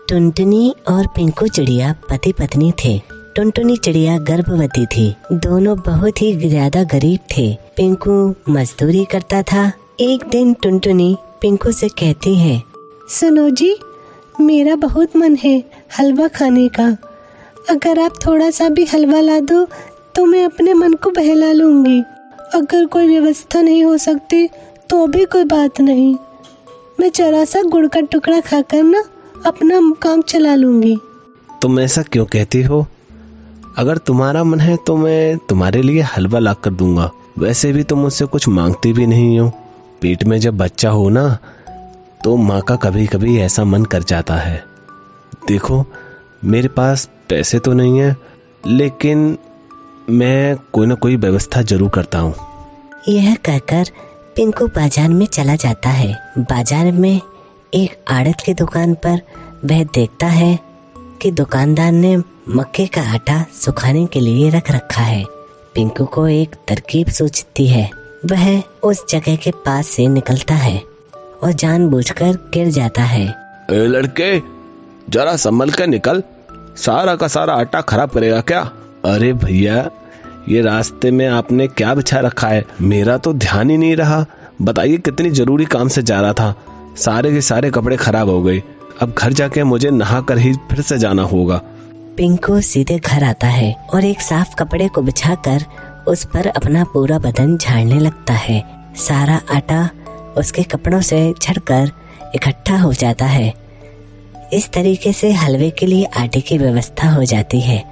टुनटुनी और पिंकू चिड़िया पति पत्नी थे। टुनटुनी चिड़िया गर्भवती थी। दोनों बहुत ही ज्यादा गरीब थे। पिंकू मजदूरी करता था। एक दिन टुनटुनी पिंकू से कहती है, सुनो जी, मेरा बहुत मन है हलवा खाने का। अगर आप थोड़ा सा भी हलवा ला दो तो मैं अपने मन को बहला लूंगी। अगर कोई व्यवस्था नहीं हो सकती तो भी कोई बात नहीं, मैं जरा सा गुड़ का टुकड़ा खाकर ना अपना काम चला लूंगी। तुम ऐसा क्यों कहती हो? अगर तुम्हारा मन है तो मैं तुम्हारे लिए हलवा ला कर दूंगा। वैसे भी तुम मुझसे कुछ मांगती भी नहीं हो। पेट में जब बच्चा हो ना तो माँ का कभी कभी ऐसा मन कर जाता है। देखो, मेरे पास पैसे तो नहीं है, लेकिन मैं कोई ना कोई व्यवस्था जरूर करता हूँ। यह कहकर पिंकू बाजार में चला जाता है। बाजार में एक आड़त की दुकान पर वह देखता है कि दुकानदार ने मक्के का आटा सुखाने के लिए रख रखा है। पिंकू को एक तरकीब सूझती है। वह उस जगह के पास से निकलता है और जानबूझकर गिर जाता है। ए लड़के, जरा संभल कर निकल, सारा का सारा आटा खराब करेगा क्या? अरे भैया, ये रास्ते में आपने क्या बिछा रखा है? मेरा तो ध्यान ही नहीं रहा। बताइए, कितनी जरूरी काम से जा रहा था, सारे के सारे कपड़े खराब हो गए। अब घर जाके मुझे नहा कर ही फिर से जाना होगा। पिंकू सीधे घर आता है और एक साफ कपड़े को बिछाकर उस पर अपना पूरा बदन झाड़ने लगता है। सारा आटा उसके कपड़ों से झड़कर इकट्ठा हो जाता है। इस तरीके से हलवे के लिए आटे की व्यवस्था हो जाती है।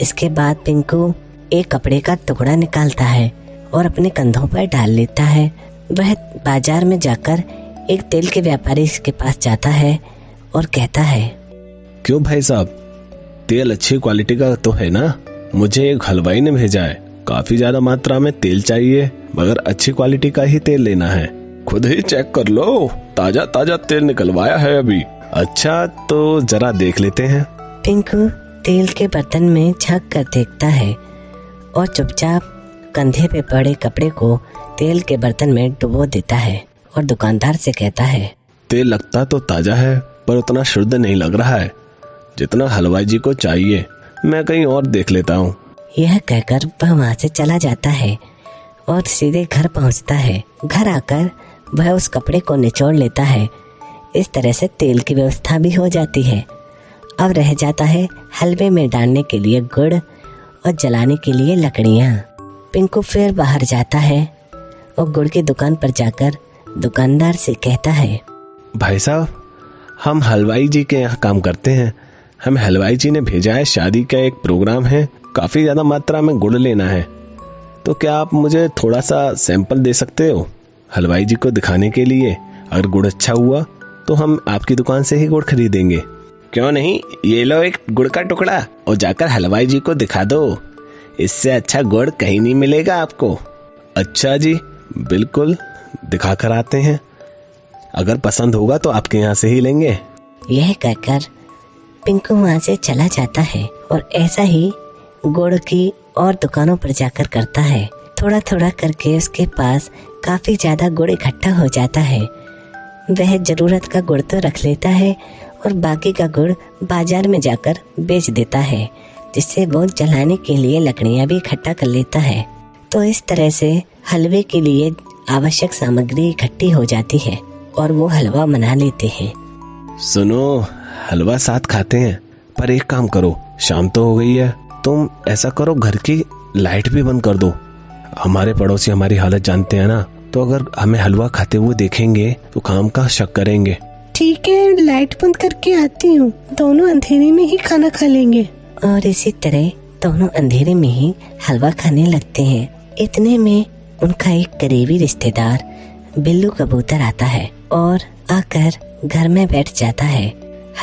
इसके बाद पिंकू एक कपड़े का टुकड़ा निकालता है और अपने कंधों पर डाल लेता है। वह बाजार में जाकर एक तेल के व्यापारी के पास जाता है और कहता है, क्यों भाई साहब, तेल अच्छी क्वालिटी का तो है ना? मुझे एक हलवाई ने भेजा है, काफी ज्यादा मात्रा में तेल चाहिए, मगर अच्छी क्वालिटी का ही तेल लेना है। खुद ही चेक कर लो, ताजा ताजा तेल निकलवाया है अभी। अच्छा, तो जरा देख लेते हैं। पिंकू तेल के बर्तन में झांक कर देखता है और चुपचाप कंधे पे पड़े कपड़े को तेल के बर्तन में डुबो देता है और दुकानदार से कहता है, तेल लगता तो ताजा है, पर उतना शुद्ध नहीं लग रहा है जितना हलवाई जी को चाहिए। मैं कहीं और देख लेता हूँ। यह कहकर वह वहाँ से चला जाता है और सीधे घर पहुँचता है। घर आकर वह उस कपड़े को निचोड़ लेता है। इस तरह से तेल की व्यवस्था भी हो जाती है। अब रह जाता है हलवे में डालने के लिए गुड़ और जलाने के लिए लकड़ियाँ। पिंकू फिर बाहर जाता है और गुड़ की दुकान पर जाकर दुकानदार से कहता है, भाई साहब, हम हलवाई जी के यहाँ काम करते हैं। हम हलवाई जी ने भेजा है, शादी का एक प्रोग्राम है, काफी ज्यादा मात्रा में गुड़ लेना है। तो क्या आप मुझे थोड़ा सा सैंपल दे सकते हो हलवाई जी को दिखाने के लिए? अगर गुड़ अच्छा हुआ तो हम आपकी दुकान से ही गुड़ खरीदेंगे। क्यों नहीं, ये लो एक गुड़ का टुकड़ा और जाकर हलवाई जी को दिखा दो। इससे अच्छा गुड़ कहीं नहीं मिलेगा आपको। अच्छा जी, बिल्कुल, दिखा कर आते हैं। अगर पसंद होगा तो आपके यहाँ से ही लेंगे। यह कहकर पिंकू वहाँ से चला जाता है और ऐसा ही गुड़ की और दुकानों पर जाकर करता है। थोड़ा थोड़ा करके उसके पास काफी ज्यादा गुड़ इकट्ठा हो जाता है। वह जरूरत का गुड़ तो रख लेता है और बाकी का गुड़ बाजार में जाकर बेच देता है, जिससे वो जलाने के लिए लकड़ियाँ भी इकट्ठा कर लेता है। तो इस तरह से हलवे के लिए आवश्यक सामग्री इकट्ठी हो जाती है और वो हलवा बना लेते हैं। सुनो, हलवा साथ खाते हैं, पर एक काम करो, शाम तो हो गई है, तुम ऐसा करो, घर की लाइट भी बंद कर दो। हमारे पड़ोसी हमारी हालत जानते हैं ना, तो अगर हमें हलवा खाते हुए देखेंगे तो काम का शक करेंगे। ठीक है, लाइट बंद करके आती हूँ, दोनों अंधेरे में ही खाना खा लेंगे। और इसी तरह दोनों अंधेरे में ही हलवा खाने लगते हैं। इतने में उनका एक करीबी रिश्तेदार बिल्लू कबूतर आता है और आकर घर में बैठ जाता है।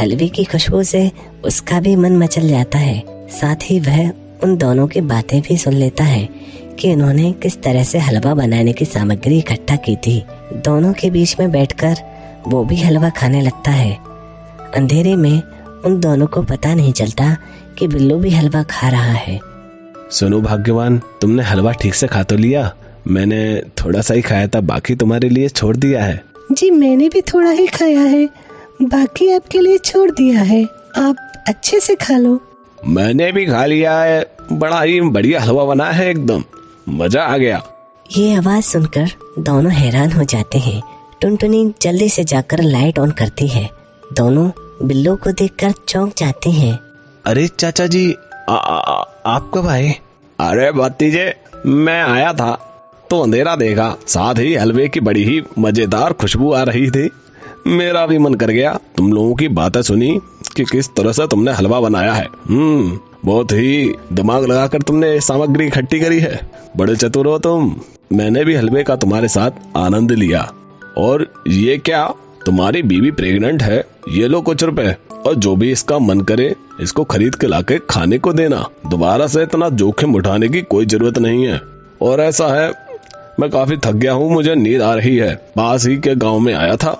हलवे की खुशबू से उसका भी मन मचल जाता है। साथ ही वह उन दोनों की बातें भी सुन लेता है कि उन्होंने किस तरह से हलवा बनाने की सामग्री इकट्ठा की थी। दोनों के बीच में बैठकर वो भी हलवा खाने लगता है। अंधेरे में उन दोनों को पता नहीं चलता कि बिल्लू भी हलवा खा रहा है। सुनो भाग्यवान, तुमने हलवा ठीक से खा तो लिया? मैंने थोड़ा सा ही खाया था, बाकी तुम्हारे लिए छोड़ दिया है। जी, मैंने भी थोड़ा ही खाया है, बाकी आपके लिए छोड़ दिया है, आप अच्छे से खा लो। मैंने भी खा लिया है, बड़ा ही बढ़िया हलवा बना है, एकदम मजा आ गया। ये आवाज सुनकर दोनों हैरान हो जाते हैं। टुनटुनी जल्दी से जाकर लाइट ऑन करती है। दोनों बिल्लू को देखकर चौंक जाते हैं। अरे चाचा जी, आप कब आए? अरे भतीजे, मैं आया था तो अंधेरा देखा, साथ ही हलवे की बड़ी ही मजेदार खुशबू आ रही थी। मेरा भी मन कर गया। तुम लोगों की बातें सुनी कि किस तरह से तुमने हलवा बनाया है। बहुत ही दिमाग लगाकर तुमने सामग्री इकट्ठी करी है, बड़े चतुर हो तुम। मैंने भी हलवे का तुम्हारे साथ आनंद लिया। और ये क्या, तुम्हारी बीवी प्रेग्नेंट है? ये लो कुछ रुपए, और जो भी इसका मन करे इसको खरीद के लाके खाने को देना। दोबारा से इतना जोखिम उठाने की कोई जरूरत नहीं है। और ऐसा है, मैं काफी थक गया हूँ, मुझे नींद आ रही है। पास ही के गांव में आया था,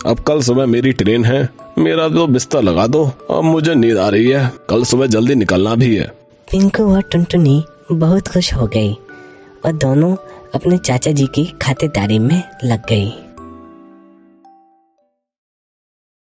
अब कल सुबह मेरी ट्रेन है। मेरा तो बिस्तर लगा दो, अब मुझे नींद आ रही है, कल सुबह जल्दी निकलना भी है। पिंकू और टुनटुनी बहुत खुश हो गई और दोनों अपने चाचा जी की खातिरदारी में लग गई।